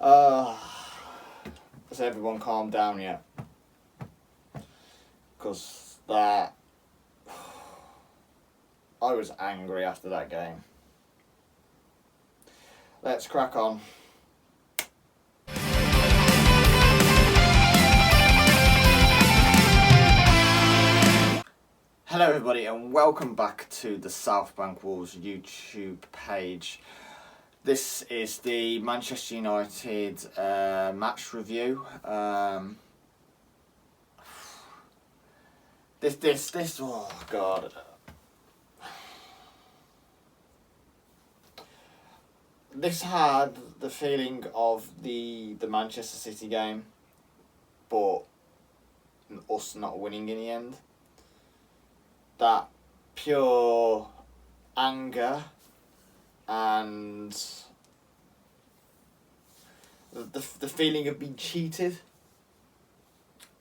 Has everyone calmed down yet? Because that... I was angry after that game. Let's crack on. Hello everybody and welcome back to the South Bank Wolves YouTube page. This is the Manchester United match review. This, oh God. This had the feeling of the Manchester City game, but us not winning in the end. That pure anger and the feeling of being cheated,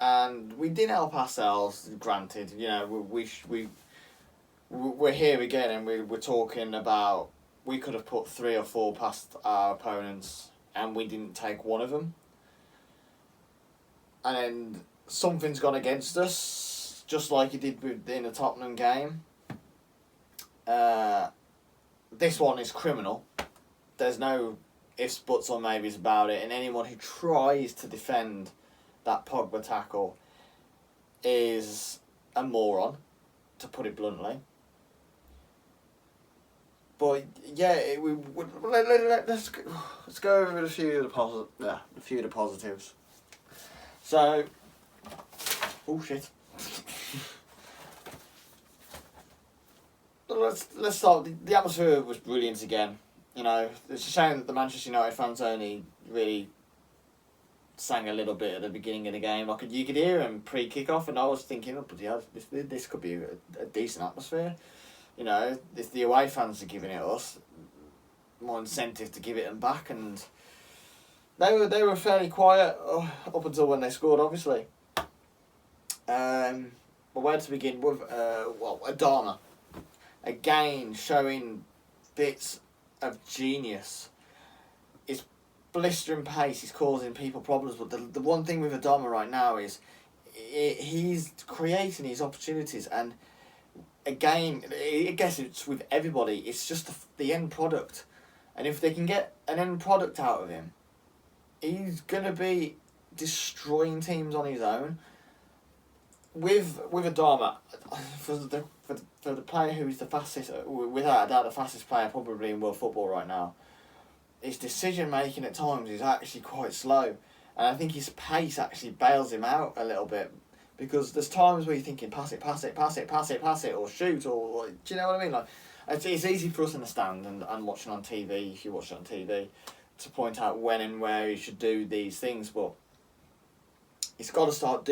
and we didn't help ourselves. Granted, you know, we're here again, and we're talking about we could have put 3 or 4 past our opponents, and we didn't take one of them, and then something's gone against us. Just like you did in the Tottenham game. This one is criminal. There's no ifs, buts or maybes about it. And anyone who tries to defend that Pogba tackle is a moron, to put it bluntly. But yeah, let's go over a few of the positives. So, oh shit. Let's start. The atmosphere was brilliant again. You know, it's a shame that the Manchester United fans only really sang a little bit at the beginning of the game. Like you could hear them pre-kickoff, and I was thinking, oh, but yeah, this could be a decent atmosphere. You know, if the away fans are giving it us, more incentive to give it them back, and they were fairly quiet up until when they scored, obviously. But where to begin with? Adama. Again, showing bits of genius. His blistering pace, he's causing people problems. But the one thing with Adama right now is he's creating these opportunities. And again, I guess it's with everybody. It's just the end product. And if they can get an end product out of him, he's going to be destroying teams on his own. With Adama, for the player who is the fastest, without a doubt the fastest player probably in world football right now, his decision making at times is actually quite slow, and I think his pace actually bails him out a little bit, because there's times where you're thinking pass it, or shoot, or do you know what I mean? Like it's easy for us in the stand and watching on TV, if you watch it on TV, to point out when and where he should do these things, but he has got to start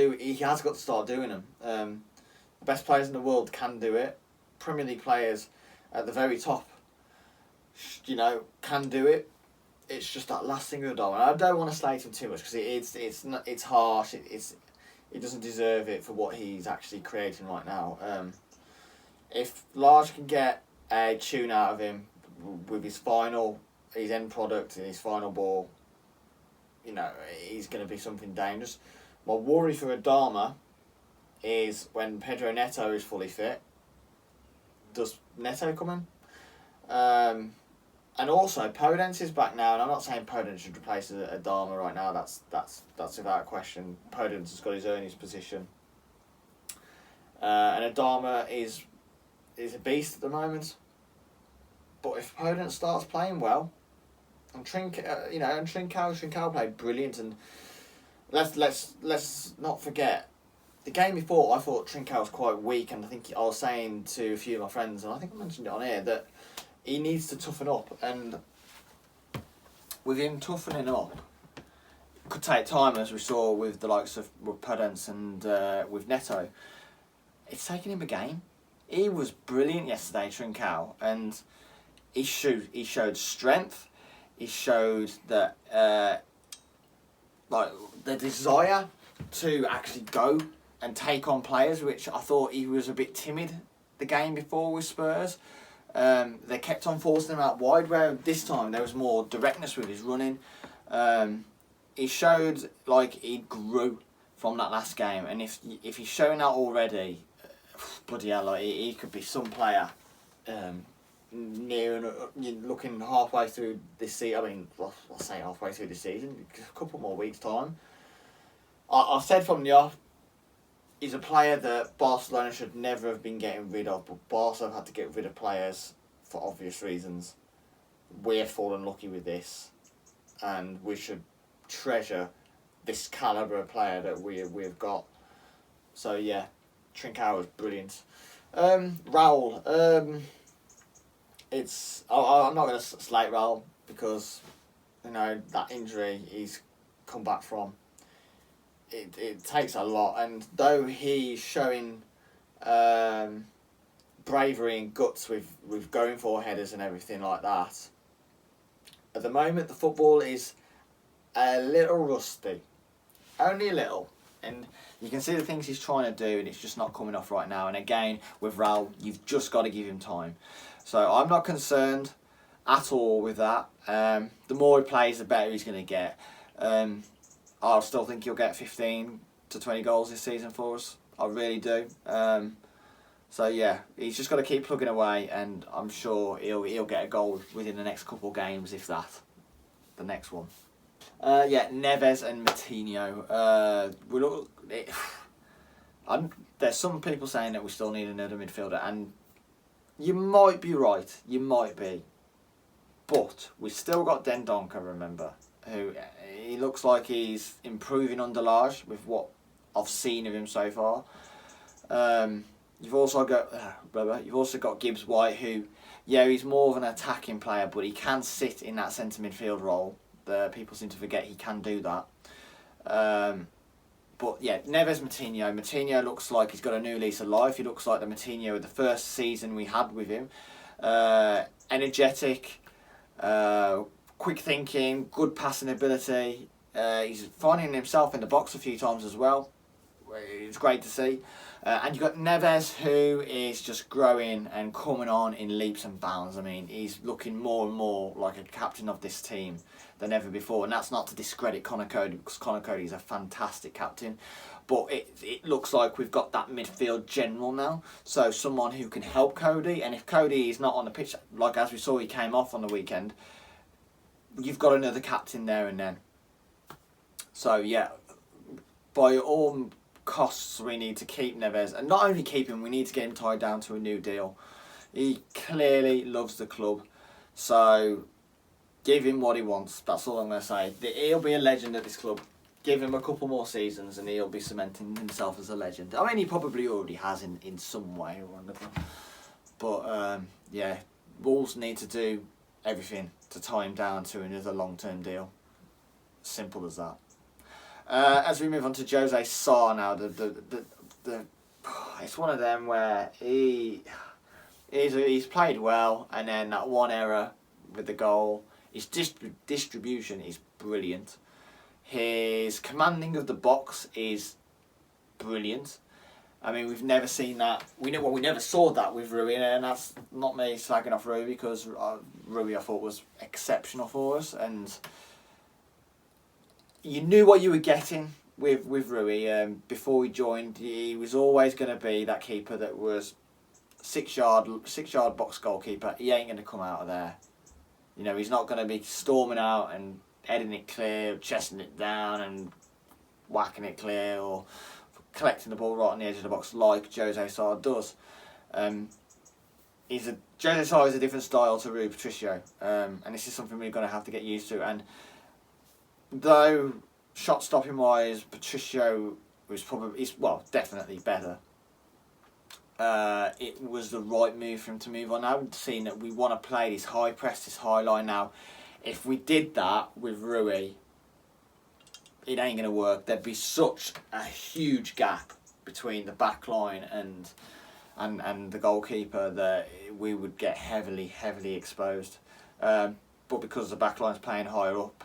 doing them. The best players in the world can do it. Premier League players at the very top, you know, can do it. It's just that last thing with Adama. And I don't want to slate him too much because it's harsh. He doesn't deserve it for what he's actually creating right now. If Large can get a tune out of him with his end product and his final ball, you know, he's going to be something dangerous. My worry for Adama is when Pedro Neto is fully fit. Does Neto come in? And also Podence is back now, and I'm not saying Podence should replace Adama right now. That's without question. Podence has got his position, and Adama is a beast at the moment. But if Podence starts playing well, and Trincao played brilliant, and let's not forget, the game before I thought Trincao was quite weak, and I think I was saying to a few of my friends, and I think I mentioned it on air, that he needs to toughen up, and with him toughening up, it could take time, as we saw with the likes of Podence and with Neto. It's taken him a game. He was brilliant yesterday, Trincao, and he showed strength. He showed that the desire to actually go and take on players, which I thought he was a bit timid the game before with Spurs. They kept on forcing him out wide, where this time there was more directness with his running. He showed like he grew from that last game, and if he's showing that already, bloody hell, like he could be some player. Near and looking halfway through this season. I mean, well, I'll say halfway through this season, a couple more weeks' time. I've said from the off, he's a player that Barcelona should never have been getting rid of, but Barca have had to get rid of players for obvious reasons. We're fallen lucky with this, and we should treasure this calibre of player that we've got. So yeah, Trincao was brilliant. Raul, I'm not going to slate Raul because, you know, that injury he's come back from. It takes a lot, and though he's showing bravery and guts with going for headers and everything like that, at the moment the football is a little rusty, only a little, and you can see the things he's trying to do, and it's just not coming off right now. And again, with Raul, you've just got to give him time. So I'm not concerned at all with that. The more he plays, the better he's going to get. I still think he'll get 15 to 20 goals this season for us. I really do. So yeah, he's just got to keep plugging away, and I'm sure he'll get a goal within the next couple of games, if that. The next one. Neves and Moutinho. There's some people saying that we still need another midfielder, and you might be right, you might be. But we've still got Dendoncker, remember, who he looks like he's improving under Lage with what I've seen of him so far. You've also got Gibbs White, who, yeah, he's more of an attacking player, but he can sit in that centre midfield role. People seem to forget he can do that. But yeah, Neves, Moutinho. Moutinho looks like he's got a new lease of life. He looks like the Moutinho of the first season we had with him. Energetic, quick thinking, good passing ability. He's finding himself in the box a few times as well. It's great to see. And you've got Neves, who is just growing and coming on in leaps and bounds. I mean, he's looking more and more like a captain of this team than ever before. And that's not to discredit Conor Cody, because Conor Cody is a fantastic captain. But it looks like we've got that midfield general now. So someone who can help Cody. And if Cody is not on the pitch, like as we saw he came off on the weekend, you've got another captain there and then. So yeah, by all costs we need to keep Neves, and not only keep him, we need to get him tied down to a new deal. He clearly loves the club, so give him what he wants. That's all I'm going to say. He'll be a legend at this club. Give him a couple more seasons and he'll be cementing himself as a legend. I mean, he probably already has in some way or another, but yeah, Wolves need to do everything to tie him down to another long-term deal. Simple as that. As we move on to Jose Sarr now, it's one of them where he's played well, and then that one error with the goal. His distribution is brilliant. His commanding of the box is brilliant. I mean, we've never seen that. We never saw that with Rui, and that's not me slagging off Rui, because Rui I thought was exceptional for us, and you knew what you were getting with Rui. Before he joined, he was always going to be that keeper that was 6 yard box goalkeeper. He ain't going to come out of there. You know, he's not going to be storming out and heading it clear, chesting it down and whacking it clear, or collecting the ball right on the edge of the box like Jose Sarr does. Jose Sarr is a different style to Rui Patricio, and this is something we're going to have to get used to. And though shot stopping wise, Patricio was definitely better. It was the right move for him to move on. Now, seeing that we want to play this high press, this high line now, if we did that with Rui, it ain't going to work. There'd be such a huge gap between the back line and the goalkeeper that we would get heavily exposed. But because the back line's playing higher up,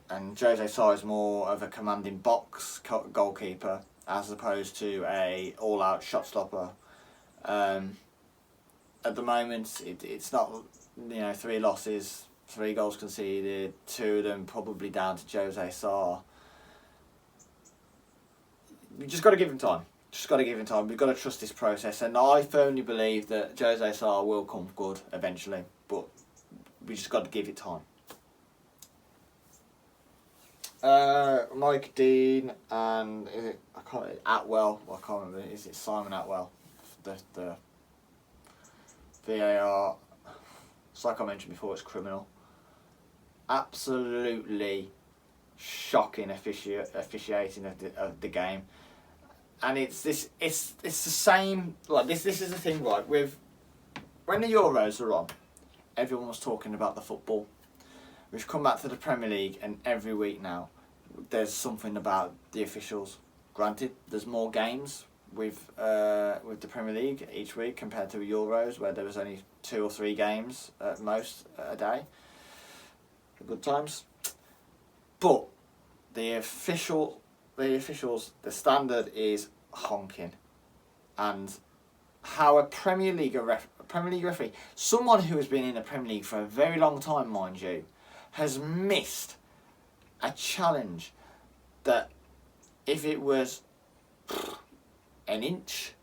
and Jose Sarr is more of a commanding box goalkeeper as opposed to a all-out shot stopper. At the moment, it's not, 3 losses, 3 goals conceded, 2 of them probably down to Jose Sarr. We just got to give him time. Just got to give him time. We've got to trust this process, and I firmly believe that Jose Sarr will come good eventually, but we just got to give it time. Mike Dean and Atwell. I can't remember. Is it Simon Atwell? The VAR. It's like I mentioned before. It's criminal. Absolutely shocking officiating of the game, and it's the same. Like this is the thing, right? With when the Euros are on, everyone was talking about the football. We've come back to the Premier League, and every week now, there's something about the officials. Granted, there's more games with the Premier League each week compared to the Euros, where there was only 2 or 3 games at most a day. Good times. But the officials, the standard is honking, and how a Premier League referee, someone who has been in the Premier League for a very long time, mind you, has missed a challenge that if it was an inch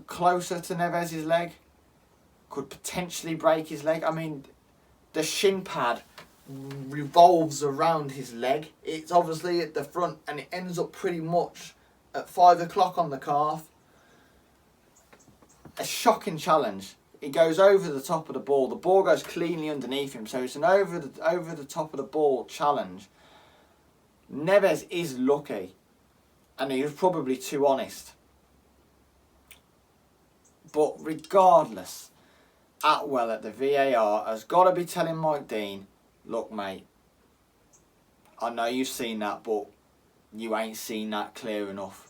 closer to Neves' leg, could potentially break his leg. I mean, the shin pad revolves around his leg. It's obviously at the front, and it ends up pretty much at 5 o'clock on the calf. A shocking challenge. It goes over the top of the ball. The ball goes cleanly underneath him, so it's an over the top of the ball challenge. Neves is lucky, and he was probably too honest. But regardless, Atwell at the VAR has got to be telling Mike Dean, look mate, I know you've seen that, but you ain't seen that clear enough.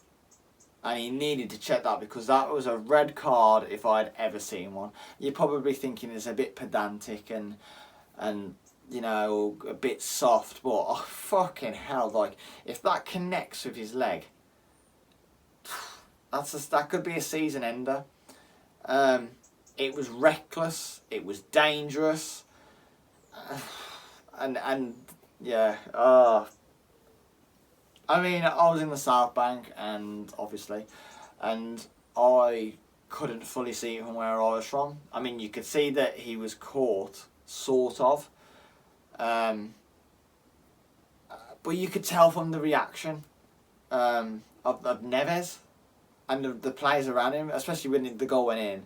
And he needed to check that, because that was a red card if I'd ever seen one. You're probably thinking it's a bit pedantic and you know, a bit soft, but oh, fucking hell, like, if that connects with his leg, that could be a season ender. It was reckless, it was dangerous, and yeah, I mean, I was in the South Bank, and obviously, and I couldn't fully see from where I was from. I mean, you could see that he was caught, sort of, but you could tell from the reaction of Neves and the players around him, especially when the goal went in,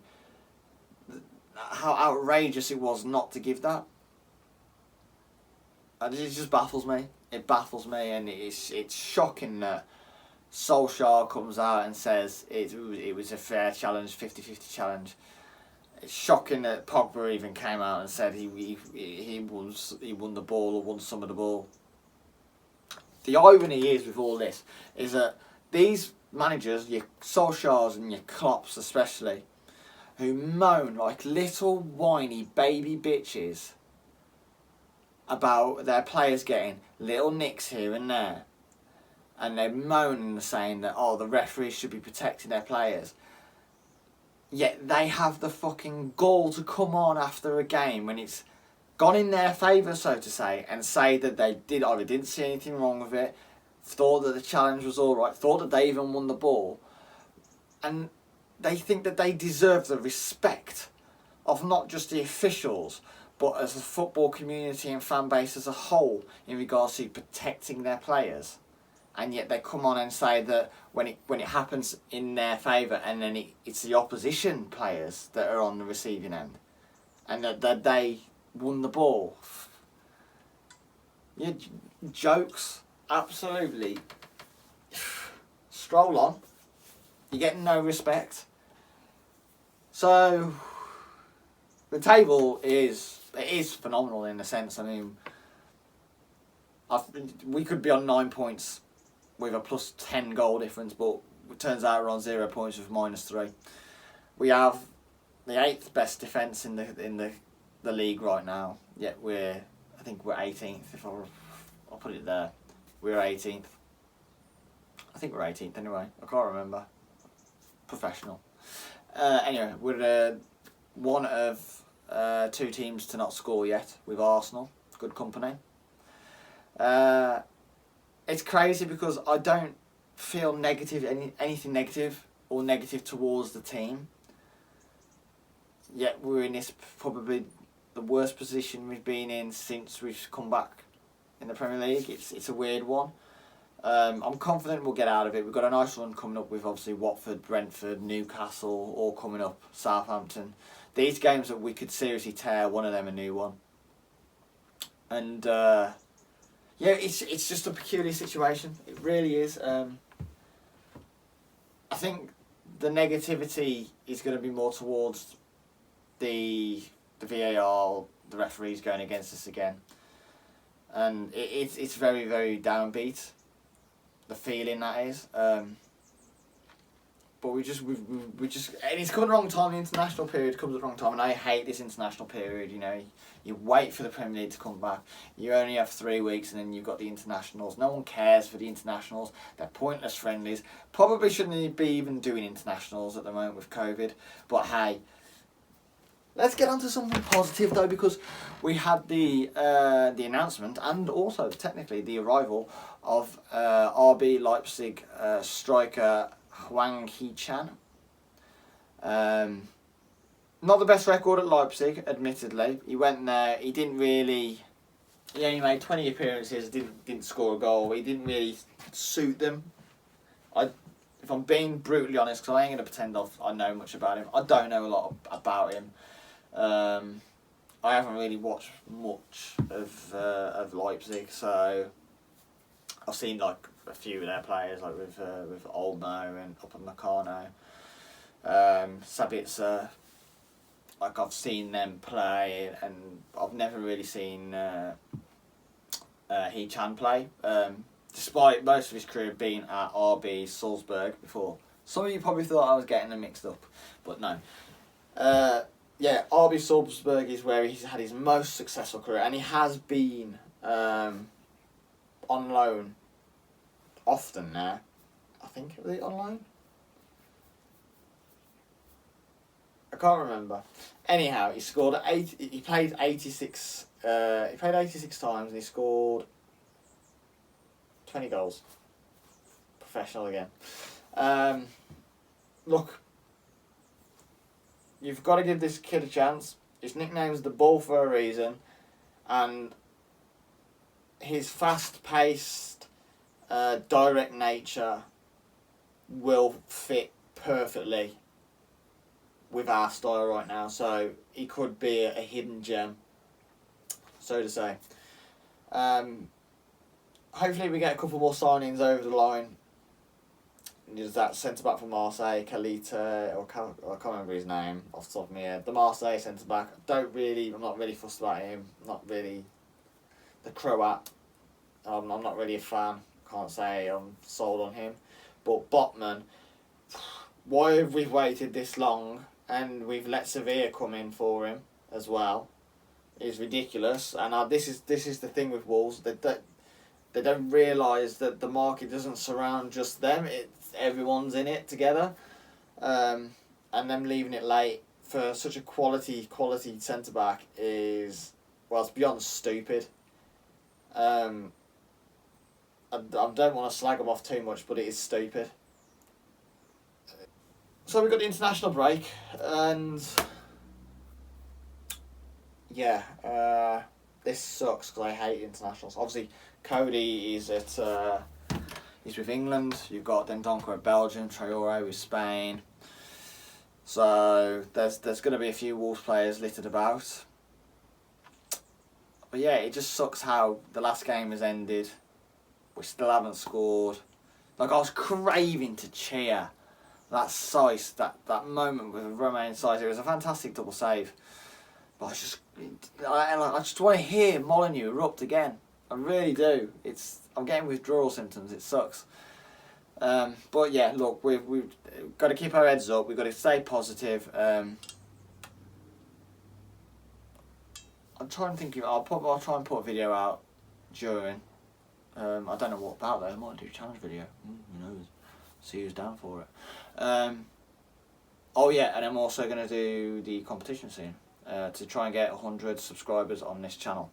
how outrageous it was not to give that. And it just baffles me. It baffles me, and it's shocking that Solskjaer comes out and says it was a fair challenge, 50-50 challenge. It's shocking that Pogba even came out and said he won the ball, or won some of the ball. The irony is with all this is that these managers, your Solskjaers and your Klopps especially, who moan like little whiny baby bitches about their players getting little nicks here and there, and they're moaning saying that, oh, the referees should be protecting their players, yet they have the fucking gall to come on after a game when it's gone in their favour, so to say, and say that they didn't see anything wrong with it, thought that the challenge was alright, thought that they even won the ball, and they think that they deserve the respect of not just the officials, but as a football community and fan base as a whole, in regards to protecting their players. And yet they come on and say that when it happens in their favour, and then it's the opposition players that are on the receiving end, and that they won the ball. Yeah, jokes, absolutely. Stroll on. You're getting no respect. So the table is phenomenal in a sense. I mean, we could be on 9 points with a plus 10 goal difference, but it turns out we're on 0 points with -3. We have the 8th best defence in the league right now. Yet I think we're 18th. If I'll put it there, we're 18th. I think we're 18th anyway. I can't remember. Professional. Anyway, we're one of two teams to not score yet with Arsenal. Good company. It's crazy because I don't feel anything negative or negative towards the team. Yet we're in this probably the worst position we've been in since we've come back in the Premier League. It's a weird one. I'm confident we'll get out of it. We've got a nice run coming up with obviously Watford, Brentford, Newcastle, all coming up, Southampton. These games that we could seriously tear one of them a new one. And yeah, it's just a peculiar situation. It really is. I think the negativity is going to be more towards the VAR, the referees going against us again, and it's very, very downbeat. The feeling that is, but we just and it's coming at the wrong time. The international period comes at the wrong time, and I hate this international period. You know, you wait for the Premier League to come back. You only have 3 weeks, and then you've got the internationals. No one cares for the internationals. They're pointless friendlies. Probably shouldn't be even doing internationals at the moment with COVID. But hey, let's get on to something positive though, because we had the announcement and also technically the arrival of RB Leipzig striker Hwang Hee. Not the best record at Leipzig, admittedly. He went there. He only made 20 appearances. Didn't score a goal. He didn't really suit them. If I'm being brutally honest, because I ain't gonna pretend I know much about him. I don't know a lot about him. I haven't really watched much of Leipzig, so I've seen like a few of their players, like with Olmo and Upamecano, Sabitzer. Like I've seen them play, and I've never really seen Hee-chan play. Despite most of his career being at RB Salzburg before. Some of you probably thought I was getting them mixed up, but no. Yeah, RB Salzburg is where he's had his most successful career, and he has been on loan often now. I think was it on loan? I can't remember. Anyhow, he scored He played 86. He played 86 times, and he scored 20 goals. Professional again. Look. You've got to give this kid a chance. His nickname's the Bull for a reason, and his fast-paced, direct nature will fit perfectly with our style right now. So he could be a hidden gem, so to say. Hopefully we get a couple more signings over the line. There's that centre-back from Marseille, Kalita, I can't remember his name off the top of my head. The Marseille centre-back, I'm not really fussed about him. Not really. The Croat, I'm not really a fan. Can't say I'm sold on him. But Botman, why have we waited this long and we've let Sevilla come in for him as well? Is ridiculous. And this is the thing with Wolves. They don't realise that the market doesn't surround just them. Everyone's in it together, and them leaving it late for such a quality centre back is, well, it's beyond stupid. I don't want to slag them off too much, but it is stupid. So we've got the international break, and yeah, this sucks because I hate internationals. Obviously, Cody is at. He's with England. You've got Dendoncker at Belgium, Traore with Spain. So there's going to be a few Wolves players littered about. But yeah, it just sucks how the last game has ended. We still haven't scored. Like, I was craving to cheer that Saiss, that moment with Romain Saiss. It was a fantastic double save. But I just want to hear Molineux erupt again. I really do. I'm getting withdrawal symptoms. It sucks. But yeah, look, we've got to keep our heads up. We've got to stay positive. I'm trying to think. I'll try and put a video out during. I don't know what about though. I might do a challenge video. Who knows? See who's down for it. Oh yeah, and I'm also going to do the competition soon. to try and get 100 subscribers on this channel.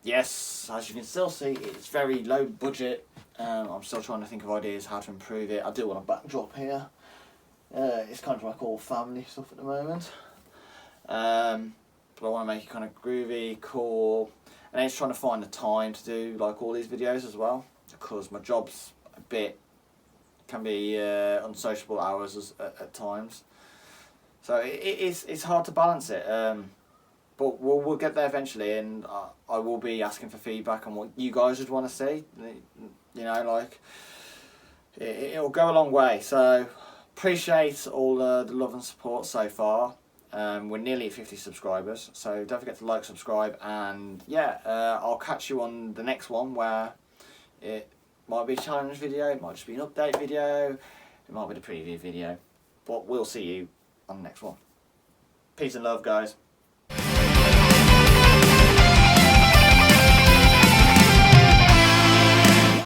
Yes, as you can still see, it's very low budget. I'm still trying to think of ideas how to improve it. I do want a backdrop here. It's kind of like all family stuff at the moment. But I want to make it kind of groovy, cool. And it's trying to find the time to do like all these videos as well, because my job's a bit, can be unsociable hours at times. So it's hard to balance it. But we'll get there eventually, and I will be asking for feedback on what you guys would want to see. You know, like, it'll go a long way. So, appreciate all the love and support so far. We're nearly at 50 subscribers, so don't forget to like, subscribe, and yeah, I'll catch you on the next one, where it might be a challenge video, it might just be an update video, it might be the preview video, but we'll see you on the next one. Peace and love, guys.